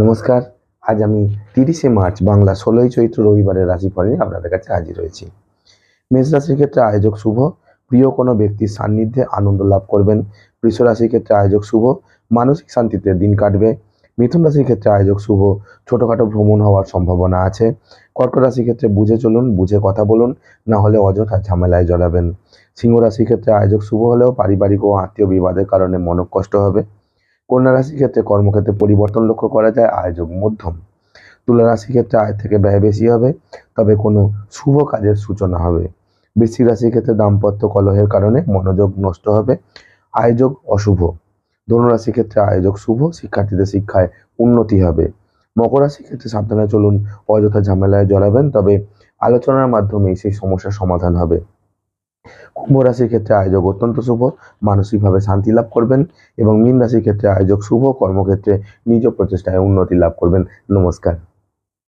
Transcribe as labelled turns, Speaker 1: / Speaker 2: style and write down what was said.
Speaker 1: নমস্কার। আজ আমি 30শে মার্চ বাংলা 16ই চৈত্র রবিবারের রাশিফল নিয়ে আপনাদের কাছে হাজির হয়েছি। মেষ রাশির ক্ষেত্রে আয়োজক শুভ, প্রিয় কোনো ব্যক্তির সান্নিধ্যে আনন্দ লাভ করবেন। বৃষ রাশির ক্ষেত্রে আয়োজক শুভ, মানসিক শান্তিতে দিন কাটবে। মিথুন রাশির ক্ষেত্রে আয়োজক শুভ, ছোটখাটো ভ্রমণ হওয়ার সম্ভাবনা আছে। কর্কট রাশির ক্ষেত্রে বুঝে চলুন, বুঝে কথা বলুন, না হলে অযথা ঝামেলায় জড়াবেন। সিংহ রাশির ক্ষেত্রে আয়োজক শুভ হলেও পারিবারিক ও আত্মীয় বিবাদের কারণে মনোকষ্ট হবে। কন্যা রাশির ক্ষেত্রে কর্মক্ষেত্রে পরিবর্তন লক্ষ্য করা যায়, আয়োজক মধ্যম। তুলা রাশির ক্ষেত্রে আয় থেকে ব্যয় বেশি হবে, তবে কোনো শুভ কাজের সূচনা হবে। বৃশ্চিক রাশির ক্ষেত্রে দাম্পত্য কলহের কারণে মনোযোগ নষ্ট হবে, আয়োজক অশুভ। ধনু রাশির ক্ষেত্রে আয়োজক শুভ, শিক্ষার্থীদের শিক্ষায় উন্নতি হবে। মকর রাশির ক্ষেত্রে সাবধানে চলুন, অযথা ঝামেলায় জড়াবেন, তবে আলোচনার মাধ্যমেই সেই সমস্যার সমাধান হবে। কুম্ভ রাশির ক্ষেত্রে আয়োজক অত্যন্ত শুভ, মানসিকভাবে শান্তি লাভ করবেন। এবং মীন রাশির ক্ষেত্রে আয়োজক শুভ, কর্মক্ষেত্রে নিজ প্রচেষ্টায় উন্নতি লাভ করবেন। নমস্কার।